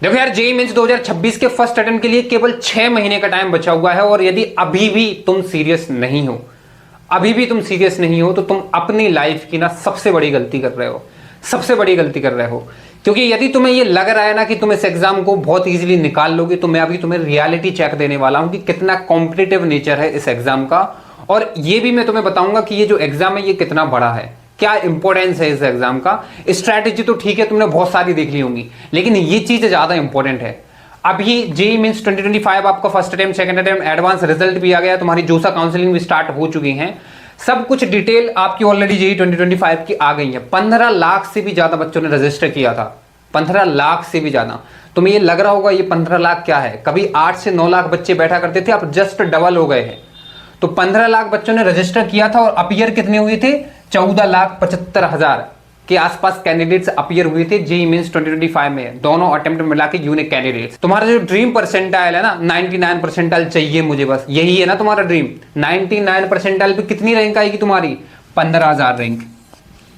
देखो यार, JEE mains 2026 के फर्स्ट अटेम्प्ट के लिए केवल 6 महीने का टाइम बचा हुआ है। और यदि अभी भी तुम सीरियस नहीं हो, तो तुम अपनी लाइफ की ना सबसे बड़ी गलती कर रहे हो, क्योंकि यदि तुम्हें ये लग रहा है ना कि तुम इस एग्जाम को बहुत इजीली निकाल लोगे, तो मैं अभी तुम्हें रियलिटी चेक देने वाला हूं कि कितना कॉम्पिटिटिव नेचर है इस एग्जाम का। और ये भी मैं तुम्हें बताऊंगा कि ये जो एग्जाम है ये कितना बड़ा है, क्या इंपॉर्टेंस है इस एग्जाम का। स्ट्रैटेजी तो ठीक है, तुमने बहुत सारी देख ली होंगी, लेकिन ये चीज ज्यादा इंपॉर्टेंट है। अभी जेईई मेंस 2025 आपका first attempt, second attempt, advance result भी आ गया, तुम्हारी जोसा काउंसलिंग भी स्टार्ट हो चुकी है। सब कुछ डिटेल आपकी ऑलरेडी जेईई 2025 की आ गई है। 15 लाख से भी ज्यादा बच्चों ने रजिस्टर किया था, 15 लाख से भी ज्यादा। तुम्हें ये लग रहा होगा ये 15 लाख क्या है, कभी 8 से 9 लाख बच्चे बैठा करते थे, अब जस्ट डबल हो गए हैं। तो 15 लाख बच्चों ने रजिस्टर किया था और अपीयर कितने हुए थे, 14,75,000 के आसपास कैंडिडेट्स अपीयर हुए थे जेईई मेंस 2025 में, दोनों अटेम्प्ट मिला के यूनिक कैंडिडेट्स। तुम्हारा जो ड्रीम परसेंटाइल है ना, 99 परसेंटाइल चाहिए मुझे, बस यही है ना तुम्हारा ड्रीम। 99 परसेंटाइल पे कितनी रैंक आएगी तुम्हारी, 15,000 रैंक,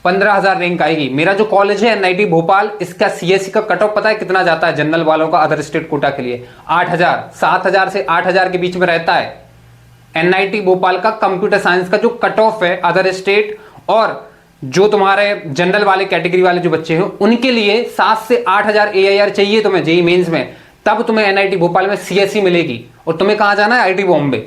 15,000 रैंक आएगी। मेरा जो कॉलेज है एनआईटी भोपाल, इसका सीएससी का कट ऑफ पता है कितना जाता है जनरल वालों का अदर स्टेट कोटा के लिए, 8,000, 7,000 से 8,000 के बीच में रहता है। एनआईटी भोपाल का कंप्यूटर साइंस का जो कट ऑफ है अदर स्टेट और जो तुम्हारे जनरल वाले कैटेगरी वाले जो बच्चे हैं उनके लिए 7 से 8,000 एआईआर चाहिए तुम्हें जेईई मेंस में, तब तुम्हें एनआईटी भोपाल में सीएससी मिलेगी। और तुम्हें कहां जाना है, आईटी बॉम्बे।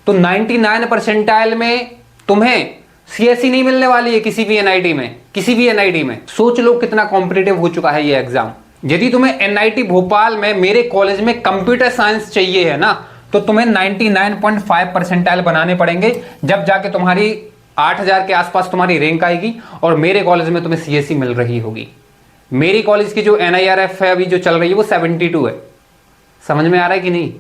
तो 99 परसेंटाइल में तुम्हें सीएससी नहीं मिलने वाली है किसी भी एनआईटी में, सोच लो कितना कॉम्पिटिटिव हो चुका है ये एग्जाम। यदि तुम्हें एनआईटी भोपाल में मेरे कॉलेज में कंप्यूटर साइंस चाहिए है ना, तो तुम्हें 99.5 परसेंटाइल बनाने पड़ेंगे, जब जाके तुम्हारी 8,000 के आसपास तुम्हारी रैंक आएगी और मेरे कॉलेज में तुम्हें सीएससी मिल रही होगी। मेरी कॉलेज की जो एनआईआरएफ है अभी जो चल रही है वो 72 है, समझ में आ रहा है कि नहीं।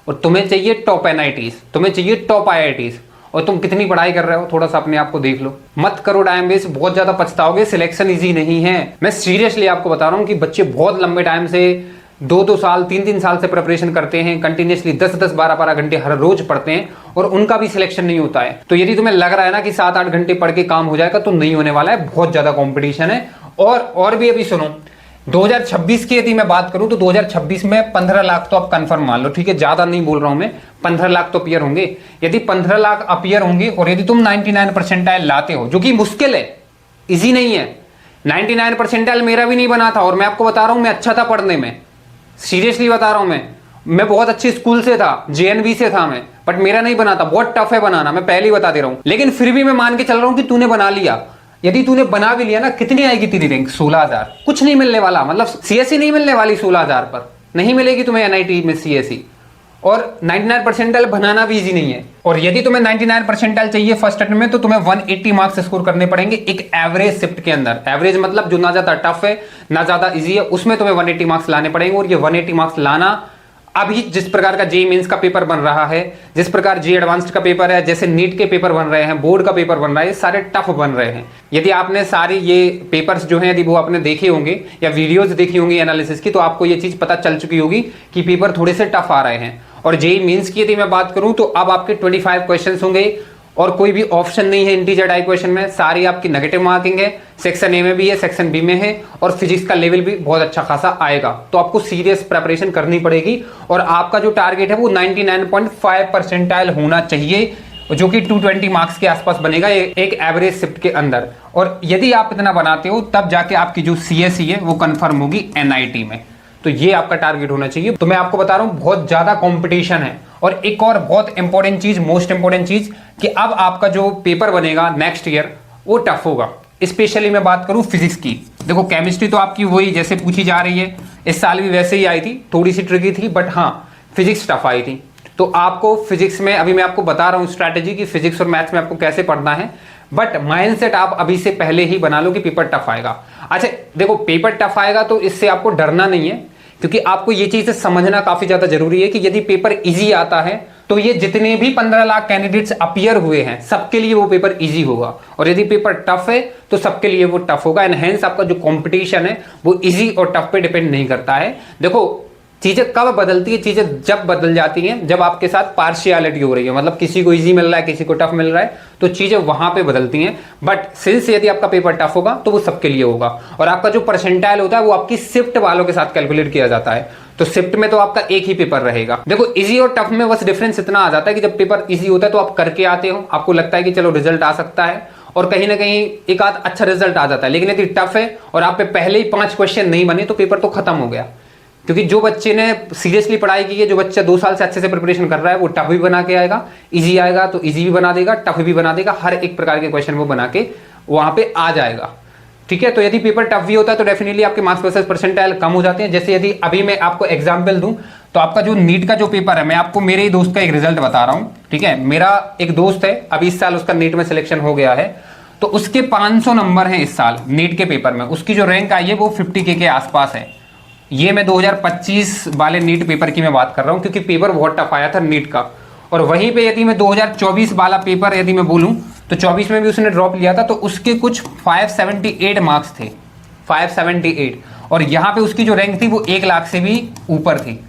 और तुम्हें चाहिए टॉप एनआईटीज, तुम्हें चाहिए टॉप आईआईटीज, और तुम कितनी पढ़ाई कर रहे हो, थोड़ा सा अपने आप को देख लो। मत करो टाइम वेस्ट, बहुत ज्यादा पछताओगे। सिलेक्शन इजी नहीं है, मैं सीरियसली आपको बता रहा हूं कि बच्चे बहुत लंबे टाइम से 2-2 साल 3-3 साल से प्रिपरेशन करते हैं, कंटिन्यूसली 10-10 12-12 घंटे हर रोज पढ़ते हैं और उनका भी सिलेक्शन नहीं होता है। तो यदि तुम्हें लग रहा है ना कि 7-8 घंटे पढ़ के काम हो जाएगा, तो नहीं होने वाला है, बहुत ज्यादा कंपटीशन है। और भी अभी सुनो, 2026 की यदि मैं बात करूं तो 2026 में 15 लाख तो आप कंफर्म मान लो, ठीक है, ज्यादा नहीं बोल रहा हूं मैं, 15 लाख तो अपीयर होंगे। यदि 15 लाख अपीयर होंगे और यदि तुम 99 परसेंटाइल लाते हो, जो कि मुश्किल है, इजी नहीं है। 99 परसेंटाइल मेरा भी नहीं बना था, और मैं आपको बता रहा हूं मैं अच्छा था पढ़ने में, सीरियसली बता रहा हूं मैं बहुत अच्छे स्कूल से था, जेएनवी से था मैं, बट मेरा नहीं बना था, बहुत टफ है बनाना, मैं पहले ही बता दे रहा हूं। लेकिन फिर भी मैं मान के चल रहा हूं कि तूने बना लिया। यदि तूने बना भी लिया ना, कितनी आएगी तेरी रैंक, 16,000, कुछ नहीं मिलने वाला, मतलब सीएससी नहीं मिलने वाली 16,000 पर, नहीं मिलेगी तुम्हें एनआईटी में सीएससी। और 99 परसेंटाइल बनाना भी इजी नहीं है। और यदि तुम्हें 99 परसेंटाइल चाहिए फर्स्ट अटेम्प्ट में, तो तुम्हें 180 मार्क्स स्कोर करने पड़ेंगे एक एवरेज शिफ्ट के अंदर। एवरेज मतलब जो ना ज्यादा टफ है ना ज्यादा इजी है, उसमें तुम्हें 180 मार्क्स लाने पड़ेंगे। और ये 180 मार्क्स लाना अभी जिस प्रकार का जेईई मेंस का पेपर बन रहा है, जिस प्रकार जेईई एडवांस्ड का पेपर है, जैसे नीट के पेपर बन रहे हैं, बोर्ड का पेपर बन रहा है, सारे टफ बन रहे हैं। यदि आपने सारी ये पेपर्स जो हैं यदि वो आपने देखे होंगे या वीडियोस देखी होंगी एनालिसिस की, तो आपको ये चीज पता चल चुकी होगी कि पेपर थोड़े से टफ आ रहे हैं। और जेईई मेंस की यदि मैं बात करूं तो अब आपके 25 क्वेश्चन होंगे और कोई भी ऑप्शन नहीं है इंटीजर टाइप क्वेश्चन में, सारी आपकी नेगेटिव मार्किंग है। सेक्शन ए में भी है, सेक्शन बी में है, और फिजिक्स का लेवल भी बहुत अच्छा खासा आएगा। तो आपको सीरियस प्रिपरेशन करनी पड़ेगी और आपका जो टारगेट है वो 99.5 परसेंटाइल होना चाहिए, जो कि 220 मार्क्स के आसपास बनेगा एक एवरेज शिफ्ट के अंदर। और यदि आप इतना बनाते हो तब जाके आपकी जो सीएससी है वो कंफर्म होगी एनआईटी में। तो ये आपका टारगेट होना चाहिए। तो मैं आपको बता रहा हूं बहुत ज्यादा कंपटीशन है। और एक और बहुत इंपॉर्टेंट चीज, मोस्ट इंपॉर्टेंट चीज, कि अब आपका जो पेपर बनेगा नेक्स्ट ईयर वो टफ होगा। स्पेशली मैं बात करूं फिजिक्स की। देखो केमिस्ट्री तो आपकी वही जैसे पूछी जा रही है, इस साल भी वैसे ही आई थी, थोड़ी सी ट्रिकी थी, बट हाँ फिजिक्स टफ आई थी। तो आपको फिजिक्स में अभी मैं आपको बता रहा हूं स्ट्रैटेजी की फिजिक्स और मैथ्स में आपको कैसे पढ़ना है, बट माइंडसेट आप अभी से पहले ही बना लो कि पेपर टफ आएगा। अच्छा देखो, पेपर टफ आएगा तो इससे आपको डरना नहीं है, क्योंकि आपको ये चीज समझना काफी ज्यादा जरूरी है कि यदि पेपर इजी आता है तो ये जितने भी 15 लाख कैंडिडेट्स अपीयर हुए हैं सबके लिए वो पेपर इजी होगा, और यदि पेपर टफ है तो सबके लिए वो टफ होगा। एंड हेंस आपका जो कंपटीशन है वो इजी और टफ पे डिपेंड नहीं करता है। देखो चीजें कब बदलती है, चीजें जब बदल जाती हैं जब आपके साथ पार्शियलिटी हो रही है, मतलब किसी को इजी मिल रहा है किसी को टफ मिल रहा है, तो चीजें वहां पे बदलती हैं। बट सिंस यदि आपका पेपर टफ होगा तो वो सबके लिए होगा, और आपका जो परसेंटाइल होता है वो आपकी शिफ्ट वालों के साथ कैलकुलेट किया जाता है। तो शिफ्ट में तो आपका एक ही पेपर रहेगा। देखो इजी और टफ में बस डिफरेंस इतना आ जाता है कि जब पेपर इजी होता है तो आप करके आते हो, आपको लगता है कि चलो रिजल्ट आ सकता है, और कहीं ना कहीं एक आध अच्छा रिजल्ट आ जाता है। लेकिन यदि टफ है और आप पे पहले ही 5 क्वेश्चन नहीं बने तो पेपर तो खत्म हो गया। क्योंकि जो बच्चे ने सीरियसली पढ़ाई की है, जो बच्चा 2 साल से अच्छे से प्रिपरेशन कर रहा है, वो टफ भी बना के आएगा, इजी आएगा तो इजी भी बना देगा, टफ भी बना देगा, हर एक प्रकार के क्वेश्चन वो बना के वहां पे आ जाएगा। ठीक है, तो यदि पेपर टफ भी होता है तो डेफिनेटली आपके मार्क्स वर्सेस परसेंटाइल कम हो जाते हैं। जैसे यदि अभी मैं आपको एग्जाम्पल दूं तो आपका जो नीट का जो पेपर है, मैं आपको मेरे ही दोस्त का एक रिजल्ट बता रहा हूं। ठीक है, मेरा एक दोस्त है, अभी इस साल उसका नीट में सिलेक्शन हो गया है, तो उसके 500 नंबर हैं इस साल नीट के पेपर में। उसकी जो रैंक आई है वो 50K के आसपास है। ये मैं 2025 वाले नीट पेपर की मैं बात कर रहा हूं, क्योंकि पेपर बहुत टफ आया था नीट का। और वहीं पे यदि मैं 2024 वाला पेपर यदि मैं बोलूं तो 24 में भी उसने ड्रॉप लिया था, तो उसके कुछ 578 मार्क्स थे, 578। और यहाँ पे उसकी जो रैंक थी वो 1 लाख से भी ऊपर थी।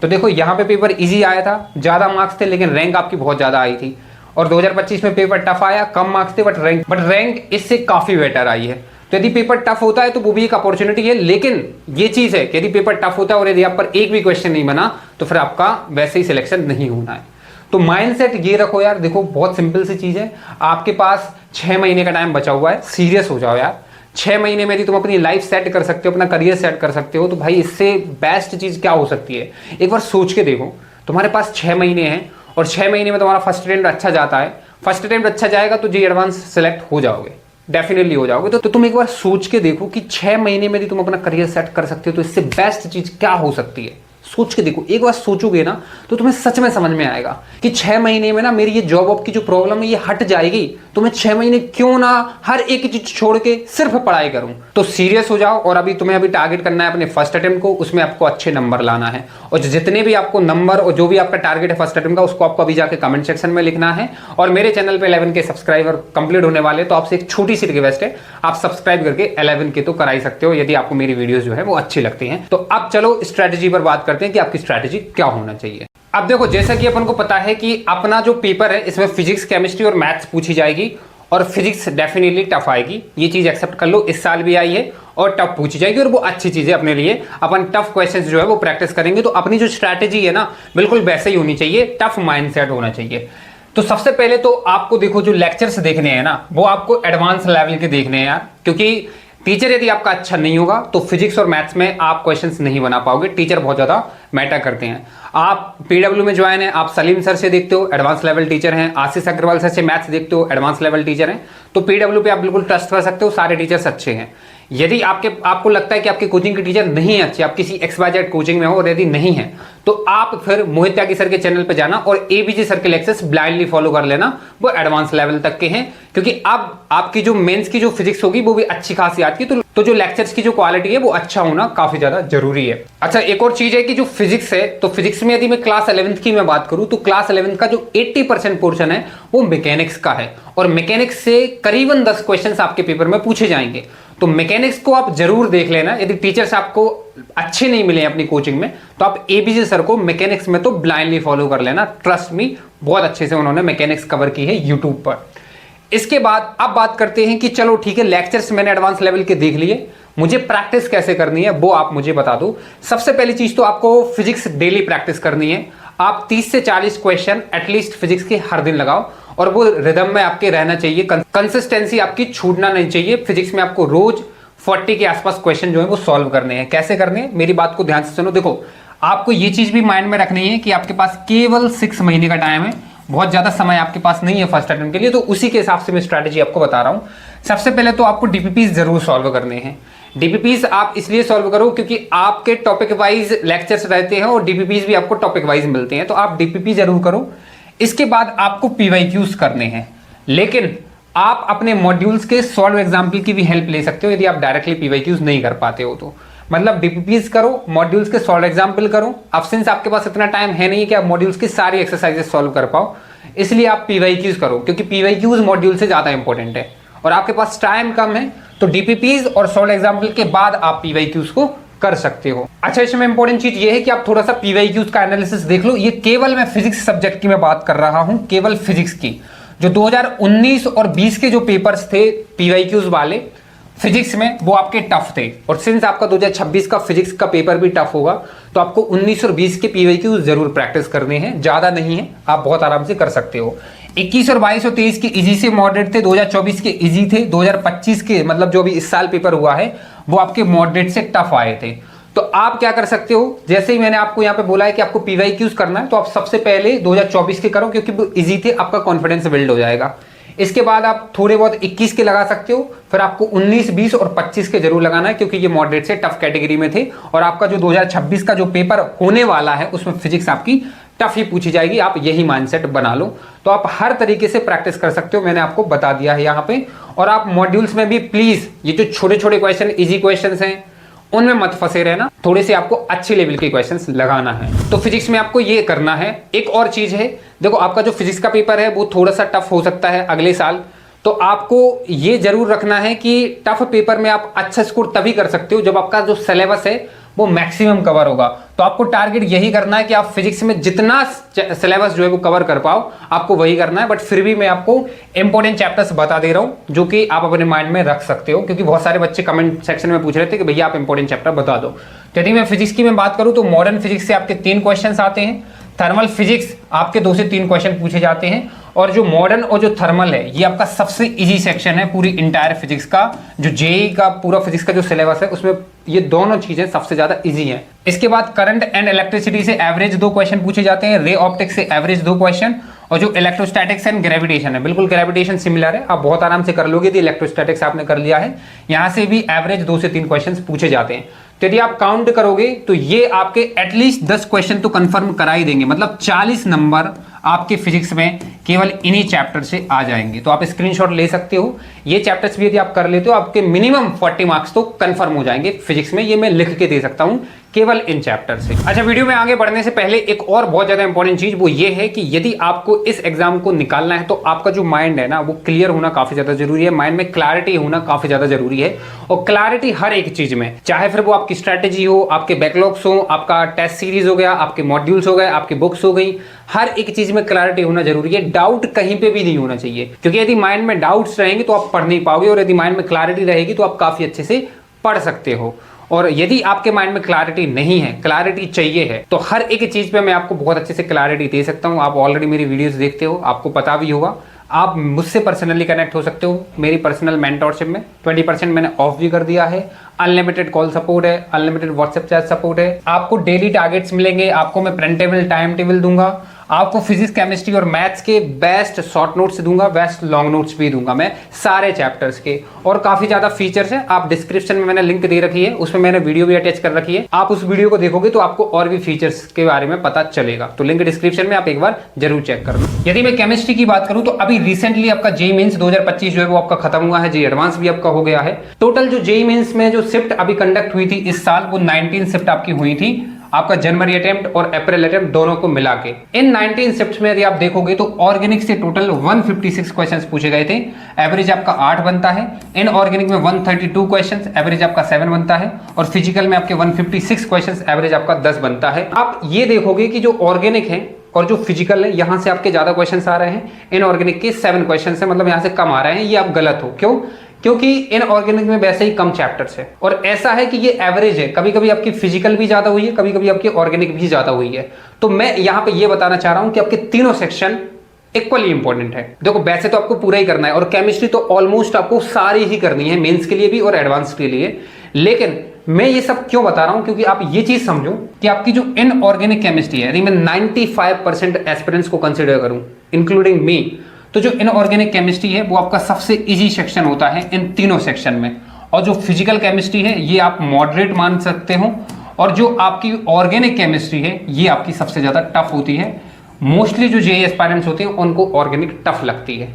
तो देखो यहाँ पे पेपर इजी आया था, ज्यादा मार्क्स थे, लेकिन रैंक आपकी बहुत ज्यादा आई थी। और 2025 में पेपर टफ आया, कम मार्क्स थे, बट रैंक इससे काफी बेटर आई है। तो यदि पेपर टफ होता है तो वो भी एक अपॉर्चुनिटी है, लेकिन ये चीज है कि यदि पेपर टफ होता है और यदि आप पर एक भी क्वेश्चन नहीं बना तो फिर आपका वैसे ही सिलेक्शन नहीं होना है। तो माइंडसेट ये रखो यार, देखो बहुत सिंपल सी चीज है, आपके पास 6 महीने का टाइम बचा हुआ है, सीरियस हो जाओ यार। 6 महीने में यदि तुम अपनी लाइफ सेट कर सकते हो, अपना करियर सेट कर सकते हो, तो भाई इससे बेस्ट चीज क्या हो सकती है। एक बार सोच के देखो, तुम्हारे पास 6 महीने हैं और 6 महीने में तुम्हारा फर्स्ट अटेम्प्ट अच्छा जाता है, फर्स्ट अटेम्प्ट अच्छा जाएगा तो जी एडवांस सेलेक्ट हो जाओगे, डेफिनेटली हो जाओगे। तो तुम एक बार सोच के देखो कि 6 महीने में यदि तुम अपना करियर सेट कर सकते हो तो इससे बेस्ट चीज क्या हो सकती है। सोच के देखो, एक बार सोचोगे ना तो तुम्हें सच में समझ में आएगा कि 6 महीने में ना मेरी ये जॉब ऑफ की जो प्रॉब्लम है ये हट जाएगी, तो मैं 6 महीने क्यों ना हर एक चीज छोड़ के सिर्फ पढ़ाई करूं। तो सीरियस हो जाओ, और अभी तुम्हें अभी टारगेट करना है अपने फर्स्ट अटेम्प्ट को, उसमें आपको अच्छे नंबर लाना है। और जितने भी आपको नंबर और जो भी आपका टारगेट है फर्स्ट अटेम्प्ट का, उसको आपको अभी जाके कमेंट सेक्शन में लिखना है। और मेरे चैनल पे 11 के सब्सक्राइबर कंप्लीट होने वाले, तो आपसे एक छोटी सी रिक्वेस्ट है, आप सब्सक्राइब करके 11 के तो करा ही सकते हो यदि आपको मेरी वीडियोस जो है वो अच्छी लगती हैं। तो अब चलो स्ट्रेटेजी पर बात करते हैं कि आपकी स्ट्रेटेजी क्या होना चाहिए। अब देखो, जैसा कि अपन को पता है कि अपना जो पेपर है इसमें फिजिक्स, केमिस्ट्री और मैथ्स पूछी जाएगी, और फिजिक्स डेफिनेटली टफ आएगी, ये चीज एक्सेप्ट कर लो, इस साल भी आई है और टफ पूछी जाएगी, और वो अच्छी चीज है अपने लिए। अपन टफ क्वेश्चंस जो है वो प्रैक्टिस करेंगे, तो अपनी जो स्ट्रैटेजी है ना बिल्कुल वैसे ही होनी चाहिए, टफ माइंडसेट होना चाहिए। तो सबसे पहले तो आपको देखो जो लेक्चर्स देखने हैं ना वो आपको एडवांस लेवल के देखने हैं यार, क्योंकि टीचर यदि आपका अच्छा नहीं होगा तो फिजिक्स और मैथ्स में आप क्वेश्चंस नहीं बना पाओगे। टीचर बहुत ज्यादा मैटर करते हैं। आप पीडब्ल्यू में ज्वाइन है, आप सलीम सर से देखते हो, एडवांस लेवल टीचर हैं, आशीष अग्रवाल सर से मैथ्स देखते हो, एडवांस लेवल टीचर हैं, तो पीडब्ल्यू पे आप बिल्कुल ट्रस्ट कर सकते हो, सारे टीचर्स अच्छे हैं। यदि आपको लगता है कि आपके कोचिंग के टीचर नहीं अच्छे, आप किसी XYZ कोचिंग में हो और यदि नहीं है तो आप फिर मोहित त्यागी सर के चैनल पे जाना और ABG सर के लेक्चर्स ब्लाइंडली फॉलो कर लेना, वो एडवांस लेवल तक के हैं। क्योंकि अब आपकी जो मेंस की जो फिजिक्स होगी वो भी अच्छी खासी आती है, तो जो लेक्चर्स की जो क्वालिटी है वो अच्छा होना काफी ज्यादा जरूरी है। अच्छा, एक और चीज है कि जो फिजिक्स है, तो फिजिक्स में यदि मैं क्लास 11th की मैं बात करूं तो क्लास 11th का जो 80% पोर्शन है वो मैकेनिक्स का है, और मैकेनिक्स से करीबन 10 क्वेश्चन आपके पेपर में पूछे जाएंगे। तो मैकेनिक्स को आप जरूर देख लेना। यदि टीचर्स आपको अच्छे नहीं मिले अपनी कोचिंग में तो आप ABG सर को मैकेनिक्स में तो ब्लाइंडली फॉलो कर लेना, ट्रस्ट मी, बहुत अच्छे से उन्होंने मैकेनिक्स कवर की है यूट्यूब पर। इसके बाद अब बात करते हैं कि चलो ठीक है, लेक्चर्स मैंने एडवांस लेवल के देख लिए, मुझे प्रैक्टिस कैसे करनी है वो आप मुझे बता दो। सबसे पहली चीज तो आपको फिजिक्स डेली प्रैक्टिस करनी है। आप 30 से 40 क्वेश्चन एटलीस्ट फिजिक्स के हर दिन लगाओ, और वो रिदम में आपके रहना चाहिए, कंसिस्टेंसी आपकी छूटना नहीं चाहिए। फिजिक्स में आपको रोज 40 के आसपास क्वेश्चन जो है वो सॉल्व करने हैं। कैसे करने हैं, मेरी बात को ध्यान से सुनो। देखो, आपको ये चीज भी माइंड में रखनी है कि आपके पास केवल 6 महीने का टाइम है, बहुत ज्यादा समय आपके पास नहीं है फर्स्ट अटेम्प्ट के लिए, तो उसी के हिसाब से मैं स्ट्रैटेजी आपको बता रहा हूं। सबसे पहले तो आपको DPPs जरूर सॉल्व करने हैं। DPPs आप इसलिए सॉल्व करो क्योंकि आपके टॉपिक वाइज लेक्चर्स रहते हैं और DPPs भी आपको टॉपिक वाइज मिलते हैं, तो आप DPP जरूर करो। इसके बाद आपको PYQs करने हैं, लेकिन आप अपने मॉड्यूल्स के सॉल्व एग्जाम्पल की भी हेल्प ले सकते हो यदि आप डायरेक्टली PYQs नहीं कर पाते हो तो। मतलब DPPs करो, मॉड्यूल्स के सॉल्व एग्जाम्पल करो। अब सिंस आपके पास इतना टाइम है नहीं कि आप मॉड्यूल्स की सारी एक्सरसाइजेस सॉल्व कर पाओ, इसलिए आप PYQs करो, क्योंकि PYQs मॉड्यूल से ज्यादा इंपॉर्टेंट है और आपके पास टाइम कम है। तो DPPs और सॉल्व एग्जाम्पल के बाद आप PYQs को कर सकते हो। अच्छा, इसमें इंपॉर्टेंट चीज ये है कि आप थोड़ा सा पीवाईक्यूज का एनालिसिस देख लो। ये केवल मैं फिजिक्स सब्जेक्ट की मैं बात कर रहा हूं, केवल फिजिक्स की। जो 2019 और 20 के जो पेपर्स थे पीवाईक्यूज वाले फिजिक्स में, वो आपके टफ थे। और सिंस आपका 2026 का फिजिक्स का पेपर भी टफ होगा, तो आपको 19 और 20 के पीवाईक्यूज जरूर प्रैक्टिस करने हैं, ज्यादा नहीं है, आप बहुत आराम से कर सकते हो। 21 और 22 और 23 के इजी से मॉडरेट थे, 2024 के इजी थे, 2025 के मतलब जो भी इस साल पेपर हुआ है वो आपके मॉडरेट से टफ आए थे। तो आप क्या कर सकते हो, जैसे ही मैंने आपको यहाँ पे बोला है कि आपको पीवाईक्यूज करना है, तो आप सबसे पहले 2024 के करो, क्योंकि वो इजी थे, आपका कॉन्फिडेंस बिल्ड हो जाएगा। इसके बाद आप थोड़े बहुत 21 के लगा सकते हो, फिर आपको 19, 20 और 25 के जरूर लगाना है, क्योंकि ये मॉडरेट से टफ कैटेगरी में थे। और आपका जो 2026 का जो पेपर होने वाला है उसमें फिजिक्स आपकी टफ ही पूछी जाएगी, आप यही माइंडसेट बना लो। तो आप हर तरीके से प्रैक्टिस कर सकते हो, मैंने आपको बता दिया है यहाँ पे। और आप मॉड्यूल्स में भी प्लीज ये जो छोटे छोटे क्वेश्चन, इजी क्वेश्चन हैं, उनमें मत फंसे रहना, थोड़े से आपको अच्छे लेवल के क्वेश्चंस लगाना है। तो फिजिक्स में आपको ये करना है। एक और चीज है, देखो आपका जो फिजिक्स का पेपर है वो थोड़ा सा टफ हो सकता है अगले साल, तो आपको ये जरूर रखना है कि टफ पेपर में आप अच्छा स्कोर तभी कर सकते हो जब आपका जो सिलेबस है वो मैक्सिमम कवर होगा। तो आपको टारगेट यही करना है कि आप फिजिक्स में जितना सिलेबस जो है वो कवर कर पाओ, आपको वही करना है। बट फिर भी मैं आपको इंपॉर्टेंट चैप्टर्स बता दे रहा हूं जो कि आप अपने माइंड में रख सकते हो, क्योंकि बहुत सारे बच्चे कमेंट सेक्शन में पूछ रहे थे कि भैया आप इंपॉर्टेंट चैप्टर बता दो। तो यदि मैं फिजिक्स की मैं बात करूं तो मॉडर्न फिजिक्स से आपके 3 क्वेश्चन आते हैं, थर्मल फिजिक्स आपके 2 से 3 क्वेश्चन पूछे जाते हैं, और जो मॉडर्न और जो थर्मल है ये आपका सबसे इजी सेक्शन है पूरी इंटायर फिजिक्स का। जो जेईई का पूरा फिजिक्स का जो सिलेबस है उसमें ये दोनों चीजें सबसे ज्यादा इजी हैं। इसके बाद करंट एंड इलेक्ट्रिसिटी से एवरेज 2 क्वेश्चन पूछे जाते हैं, रे ऑप्टिक्स से एवरेज 2 क्वेश्चन, और जो इलेक्ट्रोस्टैटिक्स एंड ग्रेविटेशन है, बिल्कुल ग्रेविटेशन सिमिलर है, आप बहुत आराम से कर लोगे। यदि इलेक्ट्रोस्टैटिक्स आपने कर लिया है, यहां से भी एवरेज 2 से 3 क्वेश्चन पूछे जाते हैं। तो यदि आप काउंट करोगे तो ये आपके एटलीस्ट 10 क्वेश्चन तो कंफर्म करा ही देंगे, मतलब 40 नंबर आपके फिजिक्स में केवल इन्हीं चैप्टर से आ जाएंगे। तो आप स्क्रीनशॉट ले सकते हो, ये चैप्टर्स भी यदि आप कर लेते हो आपके मिनिमम 40 मार्क्स तो कंफर्म हो जाएंगे फिजिक्स में, ये मैं लिख के दे सकता हूं केवल इन चैप्टर से। अच्छा, वीडियो में आगे बढ़ने से पहले एक और बहुत ज्यादा इंपॉर्टेंट चीज वो ये है कि यदि आपको इस एग्जाम को निकालना है तो आपका जो माइंड है ना वो क्लियर होना काफी ज्यादा जरूरी है, माइंड में क्लैरिटी होना काफी ज्यादा जरूरी है। और क्लैरिटी हर एक चीज में, चाहे फिर वो आपकी स्ट्रैटेजी हो, आपके बैकलॉग्स हो, आपका टेस्ट सीरीज हो गया, आपके मॉड्यूल्स हो गए, आपकी बुक्स हो गई, हर एक चीज में क्लैरिटी होना जरूरी है। डाउट कहीं पे भी नहीं होना चाहिए, क्योंकि यदि माइंड में डाउट्स रहेंगे तो आप पढ़ नहीं पाओगे, और यदि माइंड में क्लैरिटी रहेगी तो आप काफी अच्छे से पढ़ सकते हो। और यदि आपके माइंड में क्लैरिटी नहीं है, क्लैरिटी चाहिए है, तो हर एक चीज पे मैं आपको बहुत अच्छे से क्लैरिटी दे सकता हूं। आप ऑलरेडी मेरी वीडियोस देखते हो, आपको पता भी होगा। आप मुझसे पर्सनली कनेक्ट हो सकते हो मेरी पर्सनल मेंटोरशिप में। 20% मैंने ऑफ भी कर दिया है, अनलिमिटेड कॉल सपोर्ट है, अनलिमिटेड व्हाट्सएप चैट सपोर्ट है, आपको डेली टारगेट्स मिलेंगे, आपको मैं प्रिंटेबल टाइम टेबल दूंगा, आपको फिजिक्स, केमिस्ट्री और मैथ्स के बेस्ट शॉर्ट नोट्स दूंगा, बेस्ट लॉन्ग नोट्स भी दूंगा मैं सारे चैप्टर्स के। और काफी ज्यादा फीचर्स हैं, आप डिस्क्रिप्शन में मैंने लिंक दे रखी है, उसमें मैंने वीडियो भी अटैच कर रखी है, आप उस वीडियो को देखोगे तो आपको और भी फीचर्स के बारे में पता चलेगा। तो लिंक डिस्क्रिप्शन में आप एक बार जरूर चेक कर लो। यदि मैं केमिस्ट्री की बात करूं तो अभी रिसेंटली आपका जेईई मेंस 2025 जो है वो आपका खत्म हुआ है, जेईई एडवांस भी आपका हो गया है। टोटल जो जेईई मेंस में जो शिफ्ट अभी कंडक्ट हुई थी इस साल, वो 19 शिफ्ट आपकी हुई थी, आपका जनवरी अटेम्प्ट और अप्रैल अटेम्प्ट दोनों को मिला के। इन 19 शिफ्ट्स में यदि आप देखोगे तो ऑर्गेनिक से टोटल 156 क्वेश्चंस पूछे गए थे, एवरेज आपका 8 बनता है। इनऑर्गेनिक में 132 क्वेश्चंस, एवरेज आपका 7 बनता है। और फिजिकल में आपके 156 क्वेश्चंस, एवरेज आपका 10 बनता है। आप ये देखोगे कि जो ऑर्गेनिक है और जो फिजिकल है, यहां से आपके ज्यादा क्वेश्चंस आ रहे हैं, इनऑर्गेनिक के 7 क्वेश्चंस है, मतलब यहां से कम आ रहे हैं। ये आप गलत हो, क्यों? क्योंकि इनऑर्गेनिक में वैसे ही कम चैप्टर्स है, और ऐसा है कि ये एवरेज है, कभी कभी आपकी फिजिकल भी ज्यादा हुई है, कभी कभी आपकी ऑर्गेनिक भी ज्यादा हुई है। तो मैं यहां पे ये बताना चाह रहा हूं कि आपके तीनों सेक्शन इक्वली इंपॉर्टेंट है। देखो वैसे तो आपको पूरा ही करना है, और केमिस्ट्री तो ऑलमोस्ट आपको सारी ही करनी है, मेंस के लिए भी और एडवांस के लिए। लेकिन मैं ये सब क्यों बता रहा हूं, क्योंकि आप ये चीज समझो कि आपकी जो इनऑर्गेनिक केमिस्ट्री है, यदि मैं 95% एस्पिरेंट्स को कंसिडर करूं इंक्लूडिंग मी, तो जो इनऑर्गेनिक केमिस्ट्री है वो आपका सबसे इजी सेक्शन होता है इन तीनों सेक्शन में। और जो फिजिकल केमिस्ट्री है ये आप मॉडरेट मान सकते हो, और जो आपकी ऑर्गेनिक केमिस्ट्री है ये आपकी सबसे ज्यादा टफ होती है। मोस्टली जो जेईई एस्पायरेंट्स होते हैं उनको ऑर्गेनिक टफ लगती है।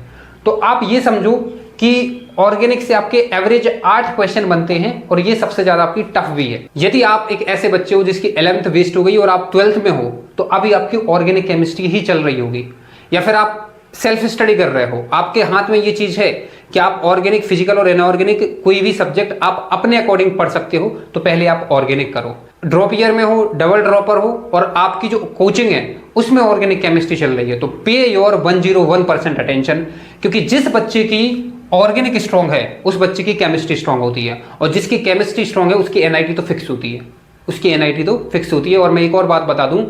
तो आप ये समझो कि ऑर्गेनिक से आपके एवरेज 8 क्वेश्चन बनते हैं, और ये सबसे ज्यादा आपकी टफ भी है। यदि आप एक ऐसे बच्चे हो जिसकी 11th वेस्ट हो गई और आप 12th में हो, तो अभी आपकी ऑर्गेनिक केमिस्ट्री ही चल रही होगी, या फिर आप सेल्फ स्टडी कर रहे हो, आपके हाथ में ये चीज है कि आप ऑर्गेनिक, फिजिकल और इनऑर्गेनिक कोई भी सब्जेक्ट आप अपने अकॉर्डिंग पढ़ सकते हो, तो पहले आप ऑर्गेनिक करो। ड्रॉप ईयर में हो, डबल ड्रॉपर हो और आपकी जो कोचिंग है उसमें ऑर्गेनिक केमिस्ट्री चल रही है, तो पे योर 101% अटेंशन, क्योंकि जिस बच्चे की ऑर्गेनिक स्ट्रांग है उस बच्चे की केमिस्ट्री स्ट्रांग होती है, और जिसकी केमिस्ट्री स्ट्रांग है उसकी एनआईटी तो फिक्स होती है, उसकी एनआईटी तो फिक्स होती है। और मैं एक और बात बता दूं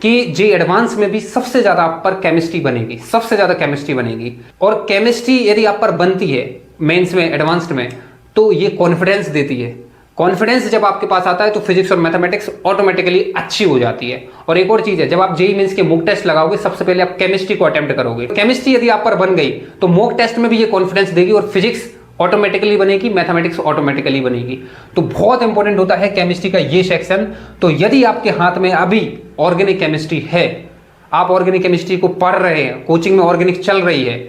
कि जे एडवांस में भी सबसे ज्यादा आप पर केमिस्ट्री बनेगी, सबसे ज्यादा केमिस्ट्री बनेगी। और केमिस्ट्री यदि आप पर बनती है मेंस में, एडवांस्ड में, तो ये कॉन्फिडेंस देती है। कॉन्फिडेंस जब आपके पास आता है तो फिजिक्स और मैथमेटिक्स ऑटोमेटिकली अच्छी हो जाती है। और एक और चीज है, जब आप जेईई मेंस के मॉक टेस्ट लगाओगे सबसे पहले आप केमिस्ट्री को अटेम्प्ट करोगे। केमिस्ट्री यदि आप पर बन गई तो मॉक टेस्ट में भी ये कॉन्फिडेंस देगी और फिजिक्स ऑटोमेटिकली बनेगी, मैथमेटिक्स ऑटोमेटिकली बनेगी। तो बहुत इंपॉर्टेंट होता है केमिस्ट्री का ये सेक्शन। तो यदि आपके हाथ में अभी ऑर्गेनिक केमिस्ट्री है, आप ऑर्गेनिक केमिस्ट्री को पढ़ रहे हैं, कोचिंग में ऑर्गेनिक चल रही है,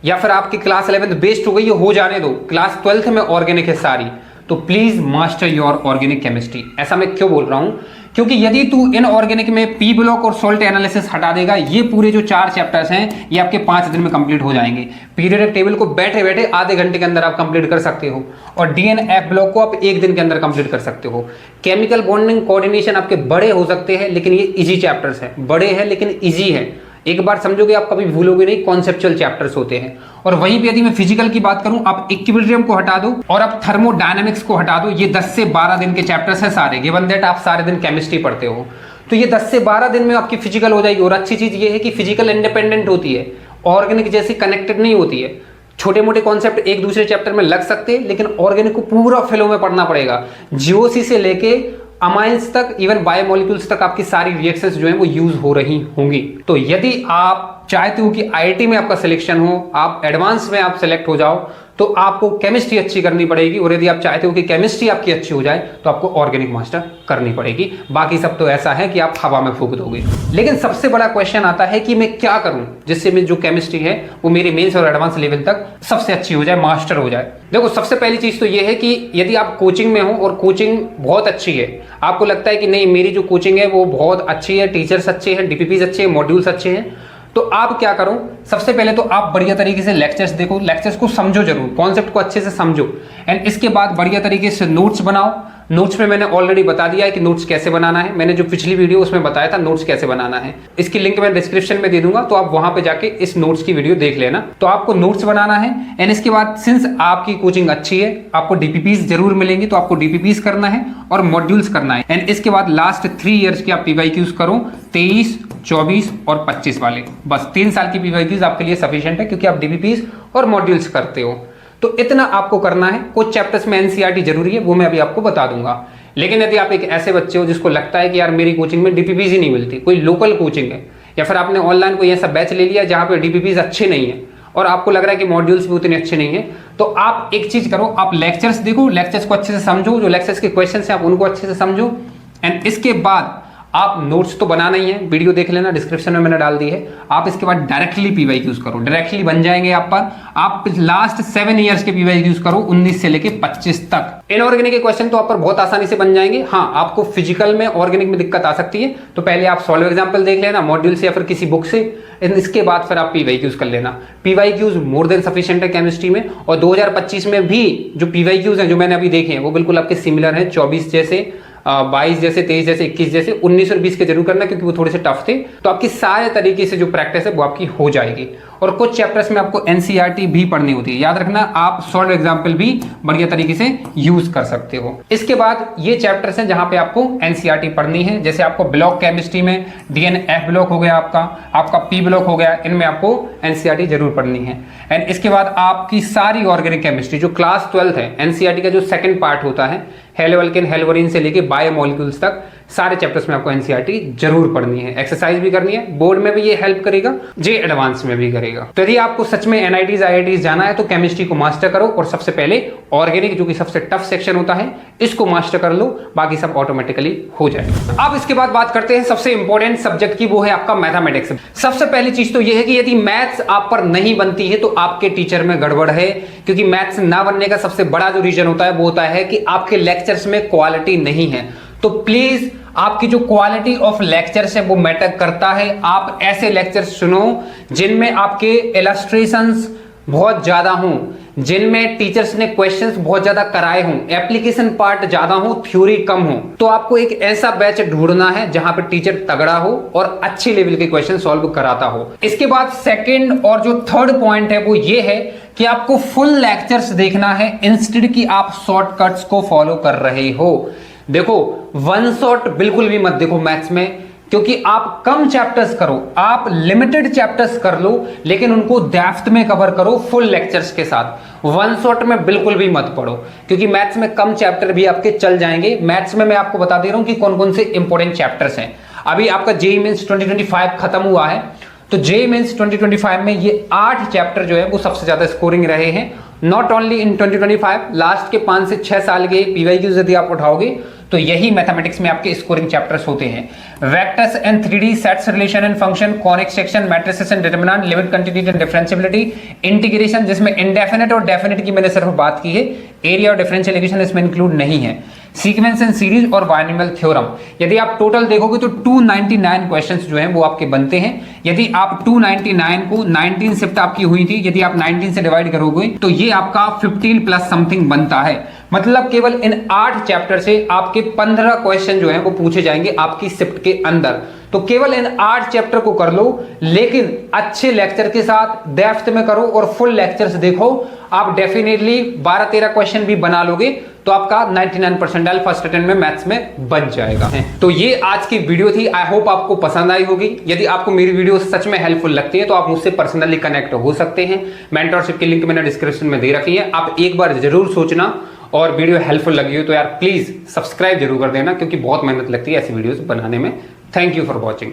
या फिर आपकी क्लास 11th बेस्ट हो गई है, हो जाने दो, क्लास 12th में ऑर्गेनिक है सारी, तो please master your organic chemistry. ऐसा मैं क्यों बोल रहा हूं, क्योंकि यदि तू इनऑर्गेनिक में पी ब्लॉक और सोल्ट एनालिसिस हटा देगा, ये पूरे जो 4 चैप्टर्स हैं ये आपके 5 दिन में कंप्लीट हो जाएंगे। पीरियडिक टेबल को बैठे बैठे आधे घंटे के अंदर आप कंप्लीट कर सकते हो, और डीएनएफ ब्लॉक को आप 1 दिन के अंदर कंप्लीट कर सकते हो। केमिकल बॉन्डिंग कोऑर्डिनेशन आपके बड़े हो सकते हैं, लेकिन ये इजी चैप्टर्स हैं, बड़े हैं लेकिन इजी है। एक बार समझोगे आप कभी भूलोगे नहीं, कॉन्सेप्चुअल चैप्टर्स होते हैं। और वहीं पे यदि मैं फिजिकल की बात करूं, आप इक्विलिब्रियम को हटा दो और आप थर्मोडायनामिक्स को हटा दो, ये 10 से 12 दिन के चैप्टर्स हैं सारे, गिवन दैट आप सारे दिन केमिस्ट्री पढ़ते हो, तो ये 10 से 12 दिन में आपकी फिजिकल हो जाएगी। और अच्छी चीज ये है कि फिजिकल इंडिपेंडेंट होती है, ऑर्गेनिक जैसी कनेक्टेड नहीं होती है। छोटे मोटे कॉन्सेप्ट एक दूसरे चैप्टर में लग सकते हैं, लेकिन ऑर्गेनिक को पूरा फ्लो में पढ़ना पड़ेगा। जीओसी से लेके अमाइंस तक, इवन बायोमोलिक्यूल्स तक आपकी सारी रिएक्शंस जो हैं वो यूज हो रही होंगी। तो यदि आप चाहते हो कि आईआईटी में आपका सिलेक्शन हो, आप एडवांस में आप सेलेक्ट हो जाओ, तो आपको केमिस्ट्री अच्छी करनी पड़ेगी। और यदि आप चाहते हो कि केमिस्ट्री आपकी अच्छी हो जाए तो आपको ऑर्गेनिक मास्टर करनी पड़ेगी। बाकी सब तो ऐसा है कि आप हवा में फूंक दोगे। लेकिन सबसे बड़ा क्वेश्चन आता है कि मैं क्या करूं जिससे मैं जो केमिस्ट्री है वो मेरी मेंस और एडवांस लेवल तक सबसे अच्छी हो जाए, मास्टर हो जाए। देखो, सबसे पहली चीज तो ये है कि यदि आप कोचिंग में हो और कोचिंग बहुत अच्छी है, आपको लगता है कि नहीं मेरी जो कोचिंग है वो बहुत अच्छी है, टीचर्स अच्छे हैं, डीपीपीज अच्छे हैं, मॉड्यूल्स अच्छे हैं, तो आप क्या करो, सबसे पहले तो आप बढ़िया तरीके से लेक्चर्स देखो, लेक्चर्स को समझो जरूर, कॉन्सेप्ट को अच्छे से समझो, एंड इसके बाद बढ़िया तरीके से नोट्स बनाओ। नोट्स में मैंने ऑलरेडी बता दिया है कि नोट्स कैसे बनाना है, मैंने जो पिछली वीडियो उसमें बताया था नोट्स कैसे बनाना है, इसकी लिंक मैं डिस्क्रिप्शन में दे दूंगा, तो आप वहां पे जाके इस नोट्स की वीडियो देख लेना। तो आपको नोट्स बनाना है, एंड इसके बाद सिंस आपकी कोचिंग अच्छी है, आपको डीपीपीज जरूर मिलेंगी, तो आपको डीपीपीज करना है और मॉड्यूल्स करना है। एंड इसके बाद लास्ट 3 ईयर्स की आप पीवाईक्यूज करो, 23, 24 और 25 वाले, बस 3 साल की पीवाईक्यूज आपके लिए सफिशिएंट है, क्योंकि आप डीपीपीज और मॉड्यूल्स करते हो। तो इतना आपको करना है। कुछ चैप्टर्स में एनसीईआरटी जरूरी है, वो मैं अभी आपको बता दूंगा। लेकिन यदि आप एक ऐसे बच्चे हो जिसको लगता है कि यार मेरी कोचिंग में डीपीपीज ही नहीं मिलती, कोई लोकल कोचिंग है, या फिर आपने ऑनलाइन कोई ऐसा बैच ले लिया जहां पे डीपीपीज अच्छे नहीं है और आपको लग रहा है कि मॉड्यूल्स भी उतने अच्छे नहीं है, तो आप एक चीज करो, आप लेक्चर्स देखो, लेक्चर्स को अच्छे से समझो, जो लेक्चर्स के क्वेश्चन है आप उनको अच्छे से समझो, एंड इसके बाद आप नोट्स तो बनाना ही है, वीडियो देख लेना, डिस्क्रिप्शन में मैंने डाल दी है। आप इसके बाद डायरेक्टली पीवाईक्यूज करो, डायरेक्टली बन जाएंगे आप पर। आप लास्ट 7 ईयर्स के पीवाईक्यूज करो, 19 से लेके 25 तक। इनऑर्गेनिक के क्वेश्चन तो आप पर बहुत आसानी से बन जाएंगे। हाँ, आपको फिजिकल में ऑर्गेनिक में दिक्कत आ सकती है, तो पहले आप सॉल्व एग्जाम्पल देख लेना मॉड्यूल से या फिर किसी बुक से, इसके बाद फिर आप पीवाईक्यूज कर लेना। पीवाईक्यूज मोर देन सफिशिएंट है केमिस्ट्री में, और 2025 में भी जो पीवाईक्यूज हैं जो मैंने अभी देखे हैं वो बिल्कुल आपके सिमिलर हैं, 24 जैसे, 22 जैसे, 23 जैसे, 21 जैसे, 19 और 20 के जरूर करना क्योंकि वो थोड़े से टफ थे। तो आपकी सारे तरीके से जो प्रैक्टिस है वो आपकी हो जाएगी। और कुछ चैप्टर्स में आपको एनसीईआरटी भी पढ़नी होती है, याद रखना, आप सॉल्व एग्जाम्पल भी बढ़िया तरीके से यूज कर सकते हो। इसके बाद ये चैप्टर्स हैं जहां पे आपको एनसीईआरटी पढ़नी है, जैसे आपको ब्लॉक केमिस्ट्री में डीएनएफ ब्लॉक हो गया, आपका पी ब्लॉक हो गया, इनमें आपको एनसीईआरटी जरूर पढ़नी है। एंड इसके बाद आपकी सारी ऑर्गेनिक केमिस्ट्री जो क्लास 12 है, एनसीईआरटी का जो सेकंड पार्ट होता है, हेलोअल्केन हेलोवरीन से लेके बायोमोलिक्यूल्स तक, सारे चैप्टर्स में आपको एनसीईआरटी जरूर पढ़नी है, एक्सरसाइज भी करनी है, बोर्ड में भी ये हेल्प करेगा, जे एडवांस में भी करेगा। तो यदि आपको सच में एनआईटीज आईआईटीज जाना है तो केमिस्ट्री को मास्टर करो, और सबसे पहले ऑर्गेनिक जो कि सबसे टफ सेक्शन होता है इसको मास्टर कर लो, बाकी सब ऑटोमेटिकली हो जाएगा। अब इसके बाद बात करते हैं सबसे इंपॉर्टेंट सब्जेक्ट की, वो है आपका मैथमेटिक्स। सबसे पहली चीज तो ये है कि यदि मैथ्स आप पर नहीं बनती है तो आपके टीचर में गड़बड़ है, क्योंकि मैथ्स ना बनने का सबसे बड़ा जो रीजन होता है वो होता है कि आपके लेक्चर्स में क्वालिटी नहीं है। तो प्लीज आपकी जो क्वालिटी ऑफ लेक्चर्स है वो मैटर करता है। आप ऐसे लेक्चर्स सुनो जिनमें आपके इलस्ट्रेशंस बहुत ज्यादा हों, जिनमें टीचर्स ने क्वेश्चंस बहुत ज्यादा कराए हों, एप्लीकेशन पार्ट ज्यादा हो, थ्योरी कम हो। तो आपको एक ऐसा बैच ढूंढना है जहां पे टीचर तगड़ा हो और अच्छे लेवल के क्वेश्चन सॉल्व कराता हो। इसके बाद सेकंड और जो थर्ड पॉइंट है वो ये है कि आपको फुल लेक्चर्स देखना है इंस्टेड कि आप शॉर्टकट्स को फॉलो कर रहे हो। देखो, वन शॉट बिल्कुल भी मत देखो मैथ्स में, क्योंकि आप कम चैप्टर्स करो, आप लिमिटेड चैप्टर्स कर लो, लेकिन उनको डेप्थ में कवर करो फुल लेक्चर्स के साथ। वन शॉट में बिल्कुल भी मत पढ़ो, क्योंकि मैथ्स में कम चैप्टर भी आपके चल जाएंगे। मैथ्स में मैं आपको बता दे रहा हूं कि कौन कौन से इंपॉर्टेंट चैप्टर्स हैं। अभी आपका जेईई मेंस 2025 खत्म हुआ है, तो जेईई मेंस 2025 में ये 8 चैप्टर जो है वो सबसे ज्यादा स्कोरिंग रहे हैं। नॉट ओनली इन 2025, लास्ट के 5 से 6 साल के पीवाईक्यूज यदि आप उठाओगे तो यही मैथमेटिक्स में आपके स्कोरिंग चैप्टर्स होते हैं। Vectors and 3D, sets, relation and function, conic section, matrices and determinant, limit, continuity and differentiability, integration जिसमें इंडेफिनिट और डेफिनिट की मैंने सिर्फ बात की है, एरिया और डिफरेंशियल इक्वेशन इसमें इंक्लूड नहीं है, सीक्वेंस एंड सीरीज और बायनॉमियल थ्योरम। यदि आप टोटल देखोगे तो 299 क्वेश्चंस जो हैं वो आपके बनते हैं। यदि आप 299 को 19 शिफ्ट आपकी हुई थी, यदि आप 19 से डिवाइड करोगे तो ये आपका 15 प्लस समथिंग बनता है। मतलब केवल इन 8 चैप्टर से आपके 15 क्वेश्चन जो हैं वो पूछे जाएंगे आपकी शिफ्ट के अंदर। तो केवल इन 8 चैप्टर को कर लो, लेकिन अच्छे लेक्चर के साथ डेप्थ में करो और फुल लेक्चर्स देखो। आप डेफिनेटली 12-13 क्वेश्चन भी बना लोगे तो आपका 99 परसेंटाइल फर्स्ट अटेम्प्ट में मैथ्स में बच जाएगा। तो ये आज की वीडियो थी, आई होप आपको पसंद आई होगी। यदि आपको मेरी वीडियो सच में हेल्पफुल लगती है तो आप मुझसे पर्सनली कनेक्ट हो सकते हैं। मेंटरशिप की लिंक मैंने डिस्क्रिप्शन में दे रखी है, आप एक बार जरूर सोचना। और वीडियो हेल्पफुल लगी हो तो यार प्लीज सब्सक्राइब जरूर कर देना, क्योंकि बहुत मेहनत लगती है ऐसी वीडियोस बनाने में। Thank you for watching.